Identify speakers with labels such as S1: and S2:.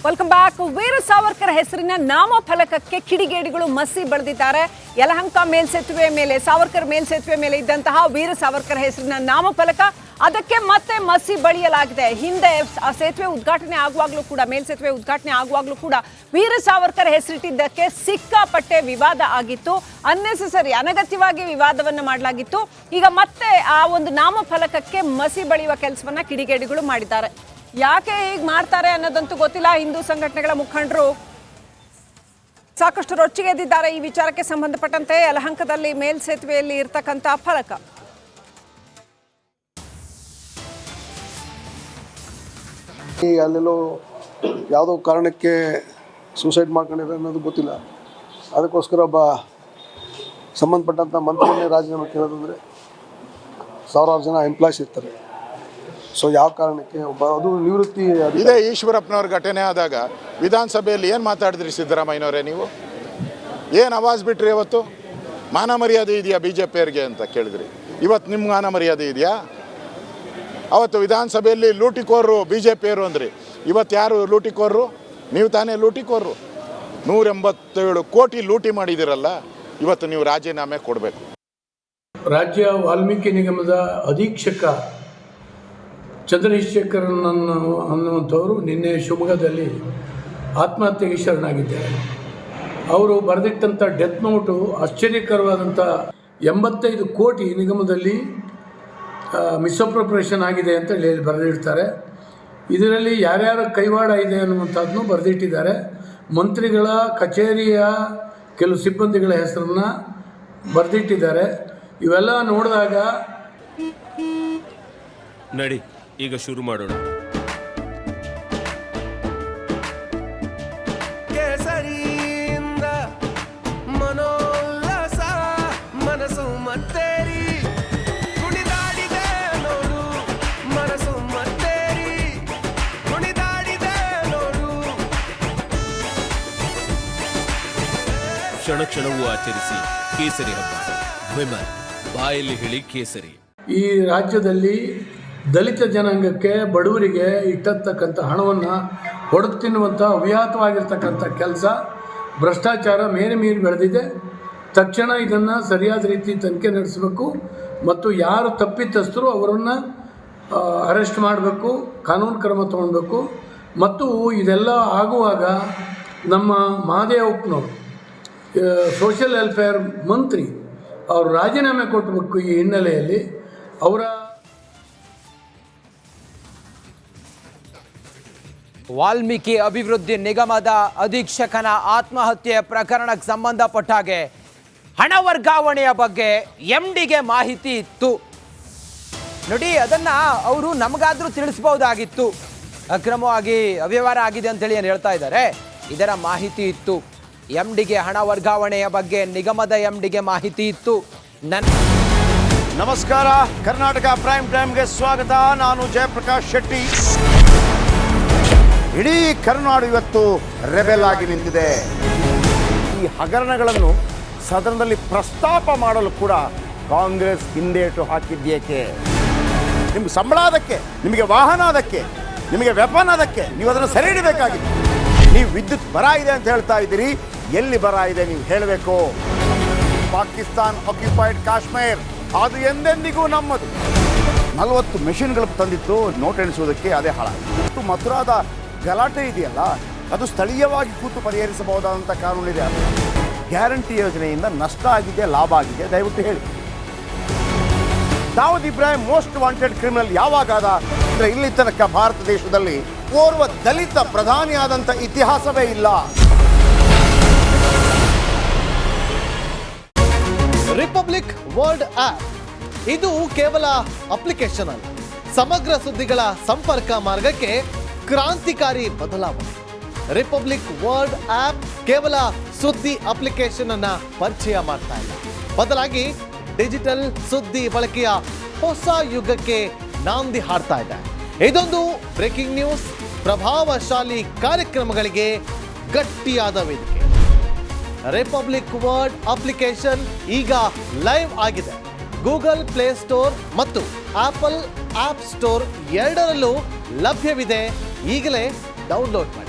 S1: Welcome back. Veer Savarkar ಹೆಸರಿನ ನಾಮಫಲಕಕ್ಕೆ ಕಿಡಿಗೇಡಿಗಳು ಮಸಿ ಬಳಿದಿದ್ದಾರೆ. ಯಲಹಂಕ ಮೇಲ್ಸೇತುವೆ ಮೇಲೆ, ಸಾವರ್ಕರ್ ಮೇಲ್ಸೇತುವೆ ಮೇಲೆ ಇದ್ದಂತಹ ವೀರ ಸಾವರ್ಕರ್ ಹೆಸರಿನ ನಾಮಫಲಕ ಅದಕ್ಕೆ ಮತ್ತೆ ಮಸಿ ಬಳಿಯಲಾಗಿದೆ. ಹಿಂದೆ ಆ ಸೇತುವೆ ಉದ್ಘಾಟನೆ ಆಗುವಾಗಲೂ ಕೂಡ, ಮೇಲ್ಸೇತುವೆ ಉದ್ಘಾಟನೆ ಆಗುವಾಗಲೂ ಕೂಡ ವೀರ ಸಾವರ್ಕರ್ ಹೆಸರಿಟ್ಟಿದ್ದಕ್ಕೆ ಸಿಕ್ಕಾಪಟ್ಟೆ ವಿವಾದ ಆಗಿತ್ತು. ಅನ್ನೆಸೆಸರಿ, ಅನಗತ್ಯವಾಗಿ ವಿವಾದವನ್ನು ಮಾಡಲಾಗಿತ್ತು. ಈಗ ಮತ್ತೆ ಆ ಒಂದು ನಾಮಫಲಕಕ್ಕೆ ಮಸಿ ಬಳಿಯುವ ಕೆಲಸವನ್ನ ಕಿಡಿಗೇಡಿಗಳು ಮಾಡಿದ್ದಾರೆ. ಯಾಕೆ ಹೀಗೆ ಮಾಡ್ತಾರೆ ಅನ್ನೋದಂತೂ ಗೊತ್ತಿಲ್ಲ. ಹಿಂದೂ ಸಂಘಟನೆಗಳ ಮುಖಂಡರು ಸಾಕಷ್ಟು ರೊಚ್ಚಿಗೆದ್ದಿದ್ದಾರೆ ಈ ವಿಚಾರಕ್ಕೆ ಸಂಬಂಧಪಟ್ಟಂತೆ. ಯಲಹಂಕದಲ್ಲಿ ಮೇಲ್ಸೇತುವೆಯಲ್ಲಿ ಇರ್ತಕ್ಕಂಥ ಫಲಕ
S2: ಅಲ್ಲೆಲ್ಲೋ ಯಾವುದೋ ಕಾರಣಕ್ಕೆ ಸೂಸೈಡ್ ಮಾಡ್ಕೊಂಡಿದ್ದಾರೆ ಅನ್ನೋದು ಗೊತ್ತಿಲ್ಲ. ಅದಕ್ಕೋಸ್ಕರ ಒಬ್ಬ ಸಂಬಂಧಪಟ್ಟಂಥ ಮಂತ್ರಿಯನ್ನೇ ರಾಜೀನಾಮೆ ಕೇಳೋದಂದರೆ ಸಾವಿರಾರು ಜನ ಎಂಪ್ಲಾಯ್ಸ್ ಇರ್ತಾರೆ. ಸೊ ಯಾವ ಕಾರಣಕ್ಕೆ ಅದು ನಿವೃತ್ತಿ
S3: ಇದೇ ಈಶ್ವರಪ್ಪನವ್ರ ಘಟನೆ ಆದಾಗ ವಿಧಾನಸಭೆಯಲ್ಲಿ ಏನು ಮಾತಾಡಿದ್ರಿ ಸಿದ್ದರಾಮಯ್ಯನವರೇ? ನೀವು ಏನು ಆವಾಜ್ ಬಿಟ್ರಿ? ಇವತ್ತು ಮಾನ ಮರ್ಯಾದೆ ಇದೆಯಾ ಬಿ ಜೆ ಪಿಯವ್ರಿಗೆ ಅಂತ ಕೇಳಿದ್ರಿ. ಇವತ್ತು ನಿಮ್ಮ ಮಾನ ಮರ್ಯಾದೆ ಇದೆಯಾ? ಅವತ್ತು ವಿಧಾನಸಭೆಯಲ್ಲಿ ಲೂಟಿಕೋರರು ಬಿ ಜೆ ಪಿಯವರು ಅಂದ್ರಿ. ಇವತ್ತು ಯಾರು ಲೂಟಿಕೋರರು? ನೀವು ತಾನೇ ಲೂಟಿಕೋರರು. 187 ಕೋಟಿ ಲೂಟಿ ಮಾಡಿದಿರಲ್ಲ, ಇವತ್ತು ನೀವು ರಾಜೀನಾಮೆ ಕೊಡಬೇಕು.
S4: ರಾಜ್ಯ ವಾಲ್ಮೀಕಿ ನಿಗಮದ ಅಧೀಕ್ಷಕ ಚಂದ್ರಶೇಖರನ್ ಅನ್ನುವಂಥವರು ನಿನ್ನೆ ಶಿವಮೊಗ್ಗದಲ್ಲಿ ಆತ್ಮಹತ್ಯೆಗೆ ಶರಣಾಗಿದ್ದಾರೆ. ಅವರು ಬರೆದಿಟ್ಟಂಥ ಡೆತ್ ನೋಟು ಆಶ್ಚರ್ಯಕರವಾದಂಥ 85 ಕೋಟಿ ನಿಗಮದಲ್ಲಿ ಮಿಸ್ಅಪ್ರೋಪ್ರಿಯೇಷನ್ ಆಗಿದೆ ಅಂತ ಹೇಳಿ ಬರೆದಿಡ್ತಾರೆ. ಇದರಲ್ಲಿ ಯಾರ್ಯಾರ ಕೈವಾಡ ಇದೆ ಅನ್ನುವಂಥದ್ದನ್ನು ಬರೆದಿಟ್ಟಿದ್ದಾರೆ. ಮಂತ್ರಿಗಳ ಕಚೇರಿಯ ಕೆಲವು ಸಿಬ್ಬಂದಿಗಳ ಹೆಸರನ್ನು ಬರೆದಿಟ್ಟಿದ್ದಾರೆ. ಇವೆಲ್ಲ ನೋಡಿದಾಗ
S5: ನಡಿ ಈಗ ಶುರು ಮಾಡೋಣ.
S6: ಕೇಸರಿಯಿಂದ ಮನೋಲ್ಲಾಸ ಮನಸ್ಸು ಮತ್ತೇರಿ ಕುಣಿದಾಡಿದೆ ನೋಡು, ಮನಸ್ಸು ಮತ್ತೇರಿ ಕುಣಿದಾಡಿದೆ ನೋಡು.
S5: ಕ್ಷಣ ಕ್ಷಣವೂ ಆಚರಿಸಿ ಕೇಸರಿ ಹಬ್ಬ. ವಿಮಲ್ ಬಾಯಲ್ಲಿ ಹೇಳಿ ಕೇಸರಿ.
S4: ಈ ರಾಜ್ಯದಲ್ಲಿ ದಲಿತ ಜನಾಂಗಕ್ಕೆ, ಬಡವರಿಗೆ ಇಟ್ಟತಕ್ಕಂಥ ಹಣವನ್ನು ಹೊಡೆದು ತಿನ್ನುವಂಥ ಅವ್ಯಾಹತವಾಗಿರ್ತಕ್ಕಂಥ ಕೆಲಸ, ಭ್ರಷ್ಟಾಚಾರ ಮೇರೆ ಮೀರಿ ಬೆಳೆದಿದೆ. ತಕ್ಷಣ ಇದನ್ನು ಸರಿಯಾದ ರೀತಿ ತನಿಖೆ ನಡೆಸಬೇಕು ಮತ್ತು ಯಾರು ತಪ್ಪಿತಸ್ಥರು ಅವರನ್ನು ಅರೆಸ್ಟ್ ಮಾಡಬೇಕು, ಕಾನೂನು ಕ್ರಮ ತಗೊಳ್ಬೇಕು. ಮತ್ತು ಇದೆಲ್ಲ ಆಗುವಾಗ ನಮ್ಮ ಮಹದೇವಪ್ಪನವರು ಸೋಷಿಯಲ್ ವೆಲ್ಫೇರ್ ಮಂತ್ರಿ ಅವರು ರಾಜೀನಾಮೆ ಕೊಟ್ಟಬೇಕು. ಈ ಹಿನ್ನೆಲೆಯಲ್ಲಿ ಅವರ
S7: ವಾಲ್ಮೀಕಿ ಅಭಿವೃದ್ಧಿ ನಿಗಮದ ಅಧೀಕ್ಷಕನ ಆತ್ಮಹತ್ಯೆ ಪ್ರಕರಣಕ್ಕೆ ಸಂಬಂಧಪಟ್ಟ ಹಾಗೆ ಹಣ ವರ್ಗಾವಣೆಯ ಬಗ್ಗೆ MDಗೆ ಮಾಹಿತಿ ಇತ್ತು ನೋಡಿ. ಅದನ್ನು ಅವರು ನಮಗಾದರೂ ತಿಳಿಸ್ಬೋದಾಗಿತ್ತು. ಅಕ್ರಮವಾಗಿ ಅವ್ಯವಹಾರ ಆಗಿದೆ ಅಂತೇಳಿ ಏನು ಹೇಳ್ತಾ ಇದ್ದಾರೆ. ಇದರ ಮಾಹಿತಿ ಇತ್ತು. MDಗೆ ಹಣ ವರ್ಗಾವಣೆಯ ಬಗ್ಗೆ ನಿಗಮದ MDಗೆ ಮಾಹಿತಿ ಇತ್ತು.
S8: ನಮಸ್ಕಾರ, ಕರ್ನಾಟಕ ಪ್ರೈಮ್ ಟೈಮ್ಗೆ ಸ್ವಾಗತ. ನಾನು ಜಯಪ್ರಕಾಶ್ ಶೆಟ್ಟಿ. ಇಡೀ ಕರ್ನಾಡು ಇವತ್ತು ರೆಬೆಲ್ ಆಗಿ ನಿಂತಿದೆ. ಈ ಹಗರಣಗಳನ್ನು ಸದನದಲ್ಲಿ ಪ್ರಸ್ತಾಪ ಮಾಡಲು ಕೂಡ ಕಾಂಗ್ರೆಸ್ ಹಿಂದೇಟು ಹಾಕಿದ್ದೇಕೆ? ನಿಮ್ಗೆ ಸಂಬಳ ಅದಕ್ಕೆ, ನಿಮಗೆ ವಾಹನ ಅದಕ್ಕೆ, ನಿಮಗೆ ವೆಪನ್ ಅದಕ್ಕೆ, ನೀವು ಅದನ್ನು ಸೆರೆ ಹಿಡಬೇಕಾಗಿದೆ. ನೀವು ವಿದ್ಯುತ್ ಬರ ಇದೆ ಅಂತ ಹೇಳ್ತಾ ಇದ್ದೀರಿ. ಎಲ್ಲಿ ಬರ ಇದೆ ನೀವು ಹೇಳಬೇಕು. ಪಾಕಿಸ್ತಾನ್ ಆಕ್ಯುಪೈಡ್ ಕಾಶ್ಮೀರ್ ಅದು ಎಂದೆಂದಿಗೂ ನಮ್ಮದು. 40 ಮೆಷಿನ್ಗಳು ತಂದಿತ್ತು ನೋಟ್ ಎಣಿಸುವುದಕ್ಕೆ, ಅದೇ ಹಾಳಾಯಿತು. ಮಥುರಾದ ಗಲಾಟೆ ಇದೆಯಲ್ಲ, ಅದು ಸ್ಥಳೀಯವಾಗಿ ಕೂತು ಪರಿಹರಿಸಬಹುದಾದಂಥ ಕಾನೂನಿದೆ. ಗ್ಯಾರಂಟಿ ಯೋಜನೆಯಿಂದ ನಷ್ಟ ಆಗಿದೆ, ಲಾಭ ಆಗಿದೆ, ದಯವಿಟ್ಟು ಹೇಳಿ. Dawood Ibrahim most wanted criminal ಯಾವಾಗಾದ ಅಂದರೆ ಇಲ್ಲಿ ತನಕ ಭಾರತ ದೇಶದಲ್ಲಿ ಓರ್ವ ದಲಿತ ಪ್ರಧಾನಿಯಾದಂಥ ಇತಿಹಾಸವೇ ಇಲ್ಲ.
S9: ರಿಪಬ್ಲಿಕ್ ವರ್ಲ್ಡ್ ಆಪ್ ಇದು ಕೇವಲ ಅಪ್ಲಿಕೇಶನ್ ಅಲ್ಲ, ಸಮಗ್ರ ಸುದ್ದಿಗಳ ಸಂಪರ್ಕ ಮಾರ್ಗಕ್ಕೆ ಕ್ರಾಂತಿಕಾರಿ ಬದಲಾವಣೆ. ರಿಪಬ್ಲಿಕ್ ವರ್ಲ್ಡ್ ಆಪ್ ಕೇವಲ ಸುದ್ದಿ ಅಪ್ಲಿಕೇಶನ್ ಅನ್ನ ಪರಿಚಯ ಮಾಡ್ತಾ ಇಲ್ಲ, ಬದಲಾಗಿ ಡಿಜಿಟಲ್ ಸುದ್ದಿ ಬಳಕೆಯ ಹೊಸ ಯುಗಕ್ಕೆ ನಾಂದಿ ಹಾಡ್ತಾ ಇದೆ. ಇದೊಂದು ಬ್ರೇಕಿಂಗ್ ನ್ಯೂಸ್, ಪ್ರಭಾವಶಾಲಿ ಕಾರ್ಯಕ್ರಮಗಳಿಗೆ ಗಟ್ಟಿಯಾದ ವೇದಿಕೆ. ರಿಪಬ್ಲಿಕ್ ವರ್ಲ್ಡ್ ಅಪ್ಲಿಕೇಶನ್ ಈಗ ಲೈವ್ ಆಗಿದೆ. ಗೂಗಲ್ ಪ್ಲೇ ಸ್ಟೋರ್ ಮತ್ತು ಆಪಲ್ ಆಪ್ ಸ್ಟೋರ್ ಎರಡರಲ್ಲೂ ಲಭ್ಯವಿದೆ. ಈಗಲೇ ಡೌನ್ಲೋಡ್ ಮಾಡಿ.